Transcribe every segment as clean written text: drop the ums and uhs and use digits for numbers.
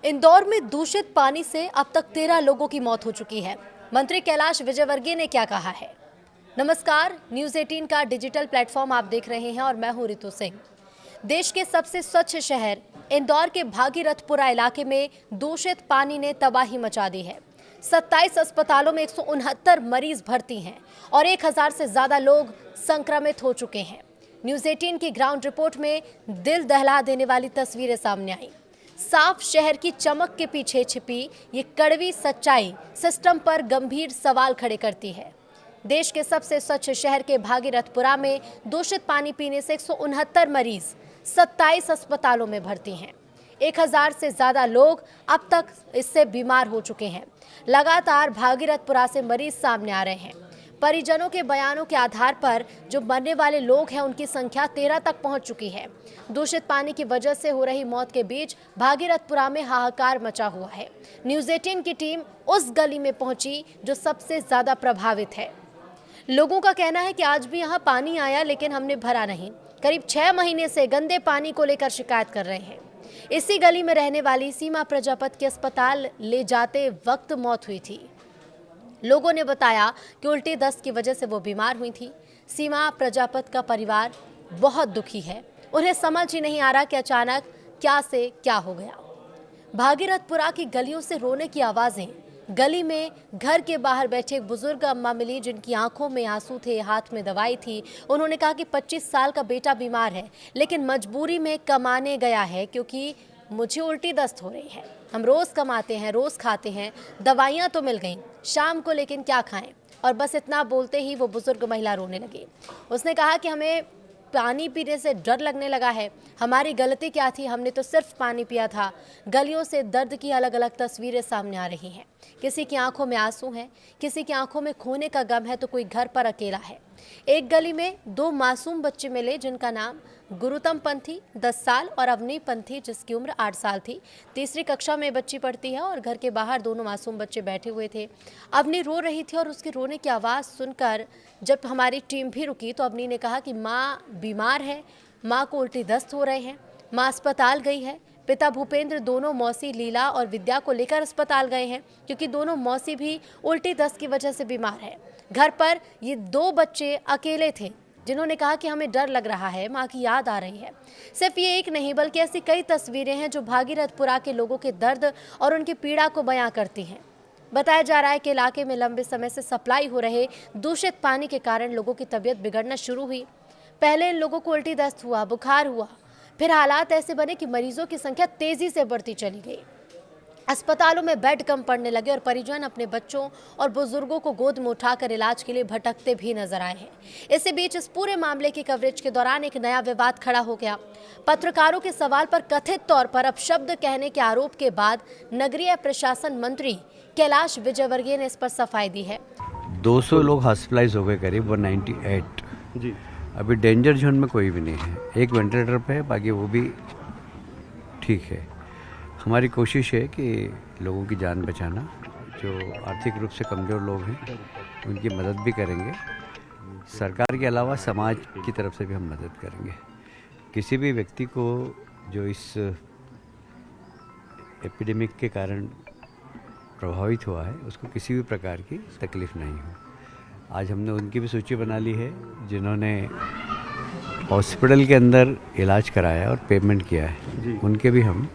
इंदौर में दूषित पानी से अब तक 13 लोगों की मौत हो चुकी है। मंत्री कैलाश विजयवर्गीय ने क्या कहा है? नमस्कार, न्यूज़ 18 का डिजिटल प्लेटफॉर्म आप देख रहे हैं और मैं हूं रितु सिंह। देश के सबसे स्वच्छ शहर इंदौर के भागीरथपुरा इलाके में दूषित पानी ने तबाही मचा दी है। 27 अस्पतालों में 169 मरीज भर्ती हैं और 1000 से ज्यादा लोग संक्रमित हो चुके हैं। न्यूज़ 18 की ग्राउंड रिपोर्ट में दिल दहला देने वाली तस्वीरें सामने आई। साफ शहर की चमक के पीछे छिपी ये कड़वी सच्चाई सिस्टम पर गंभीर सवाल खड़े करती है। देश के सबसे स्वच्छ शहर के भागीरथपुरा में दूषित पानी पीने से 169 मरीज 27 अस्पतालों में भर्ती हैं। 1000 से ज्यादा लोग अब तक इससे बीमार हो चुके हैं। लगातार भागीरथपुरा से मरीज सामने आ रहे हैं। परिजनों के बयानों के आधार पर जो मरने वाले लोग हैं उनकी संख्या 13 तक पहुंच चुकी है। दूषित पानी की वजह से हो रही मौत के बीच भागीरथपुरा में हाहाकार मचा हुआ है। न्यूज़ 18 की टीम उस गली में पहुंची जो सबसे ज्यादा प्रभावित है। लोगों का कहना है कि आज भी यहाँ पानी आया लेकिन हमने भरा नहीं। करीब 6 महीने से गंदे पानी को लेकर शिकायत कर रहे हैं। इसी गली में रहने वाली सीमा प्रजापति के अस्पताल ले जाते वक्त मौत हुई थी। लोगों ने बताया कि उल्टी दस्त की वजह से वो बीमार हुई थी। सीमा प्रजापति का परिवार बहुत दुखी है। उन्हें समझ ही नहीं आ रहा कि अचानक क्या से क्या हो गया। भागीरथपुरा की गलियों से रोने की आवाजें। गली में घर के बाहर बैठे एक बुजुर्ग अम्मा मिली जिनकी आंखों में आंसू थे, हाथ में दवाई थी। उन्होंने कहा कि 25 साल का बेटा बीमार है लेकिन मजबूरी में कमाने गया है क्योंकि मुझे उल्टी दस्त हो रही है। हम रोज कमाते हैं, रोज खाते हैं, दवाइयाँ तो मिल गईं, शाम को लेकिन क्या खाएं। और बस इतना बोलते ही वो बुजुर्ग महिला रोने लगी। उसने कहा कि हमें पानी पीने से डर लगने लगा है। हमारी गलती क्या थी? हमने तो सिर्फ पानी पिया था। गलियों से दर्द की अलग अलग तस्वीरें सामने आ रही हैं। किसी की आंखों में आंसू हैं, किसी की आंखों में खोने का गम है तो कोई घर पर अकेला है। एक गली में 2 मासूम बच्चे मिले जिनका नाम गुरुतम पंथी 10 साल और अवनी पंथी जिसकी उम्र 8 साल थी। तीसरी कक्षा में बच्ची पढ़ती है और घर के बाहर दोनों मासूम बच्चे बैठे हुए थे। अवनी रो रही थी और उसके रोने की आवाज़ सुनकर जब हमारी टीम भी रुकी तो अवनी ने कहा कि माँ बीमार है, माँ को उल्टी दस्त हो रहे हैं, माँ अस्पताल गई है। पिता भूपेंद्र दोनों मौसी लीला और विद्या को लेकर अस्पताल गए हैं क्योंकि दोनों मौसी भी उल्टी दस्त की वजह से बीमार है। घर पर ये 2 बच्चे अकेले थे जिन्होंने कहा कि हमें डर लग रहा है, माँ की याद आ रही है। सिर्फ ये एक नहीं बल्कि ऐसी कई तस्वीरें हैं जो भागीरथपुरा के लोगों के दर्द और उनकी पीड़ा को बयां करती हैं। बताया जा रहा है कि इलाके में लंबे समय से सप्लाई हो रहे दूषित पानी के कारण लोगों की तबीयत बिगड़ना शुरू हुई। पहले इन लोगों को उल्टी दस्त हुआ, बुखार हुआ, फिर हालात ऐसे बने कि मरीजों की संख्या तेजी से बढ़ती चली गई। अस्पतालों में बेड कम पड़ने लगे और परिजन अपने बच्चों और बुजुर्गों को गोद में उठाकर इलाज के लिए भटकते भी नजर आए हैं। इसी बीच इस पूरे मामले की कवरेज के दौरान एक नया विवाद खड़ा हो गया। पत्रकारों के सवाल पर कथित तौर पर अपशब्द कहने के आरोप के बाद नगरीय प्रशासन मंत्री कैलाश विजयवर्गीय ने इस पर सफाई दी है। 200 लोग हॉस्पिटलाइज हो गए, करीब 198 जी। अभी डेंजर जोन में कोई भी नहीं है। एक वेंटिलेटर पे है, बाकी वो भी ठीक है। हमारी कोशिश है कि लोगों की जान बचाना। जो आर्थिक रूप से कमज़ोर लोग हैं उनकी मदद भी करेंगे। सरकार के अलावा समाज की तरफ से भी हम मदद करेंगे। किसी भी व्यक्ति को जो इस एपिडेमिक के कारण प्रभावित हुआ है उसको किसी भी प्रकार की तकलीफ़ नहीं हो। आज हमने उनकी भी सूची बना ली है जिन्होंने हॉस्पिटल के अंदर इलाज कराया और पेमेंट किया है। उनके भी हम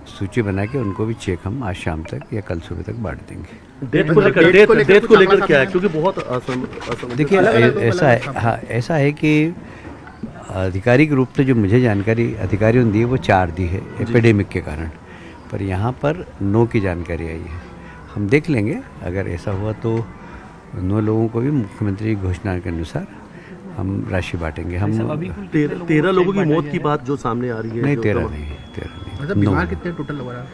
सूची बना के उनको भी चेक हम आज शाम तक या कल सुबह तक बांट देंगे। डेट को लेकर क्या है? क्योंकि बहुत देखिए ऐसा है, हाँ ऐसा है कि आधिकारिक रूप से जो मुझे जानकारी अधिकारियों ने दी है वो 4 दी है एपिडेमिक के कारण, पर यहाँ पर 9 की जानकारी आई है। हम देख लेंगे, अगर ऐसा हुआ तो 9 लोगों को भी मुख्यमंत्री की घोषणा के अनुसार हम राशि बांटेंगे। हम 13 लोगों की मौत की बात जो सामने आ रही है। नहीं, 13 नहीं। मतलब बीमार कितने टोटल लग रहा है?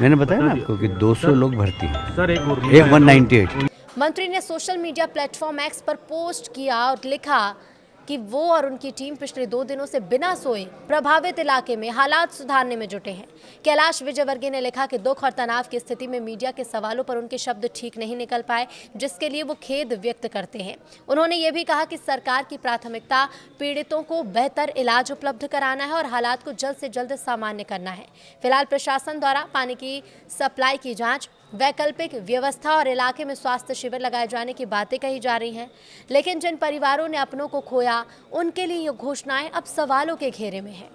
मैंने बताया ना आपको कि 200 लोग भर्ती हैं सर, एक 198। मंत्री ने सोशल मीडिया प्लेटफॉर्म एक्स पर पोस्ट किया और लिखा कि वो और उनकी टीम पिछले 2 दिनों से बिना सोए प्रभावित इलाके में हालात सुधारने में जुटे हैं। कैलाश विजयवर्गीय ने लिखा कि दुख और तनाव की स्थिति में मीडिया के सवालों पर उनके शब्द ठीक नहीं निकल पाए, जिसके लिए वो खेद व्यक्त करते हैं। उन्होंने ये भी कहा कि सरकार की प्राथमिकता पीड़ितों को बेहतर इलाज उपलब्ध कराना है और हालात को जल्द से जल्द सामान्य करना है। फिलहाल प्रशासन द्वारा पानी की सप्लाई की जांच, वैकल्पिक व्यवस्था और इलाके में स्वास्थ्य शिविर लगाए जाने की बातें कही जा रही हैं, लेकिन जिन परिवारों ने अपनों को खोया उनके लिए ये घोषणाएं अब सवालों के घेरे में है।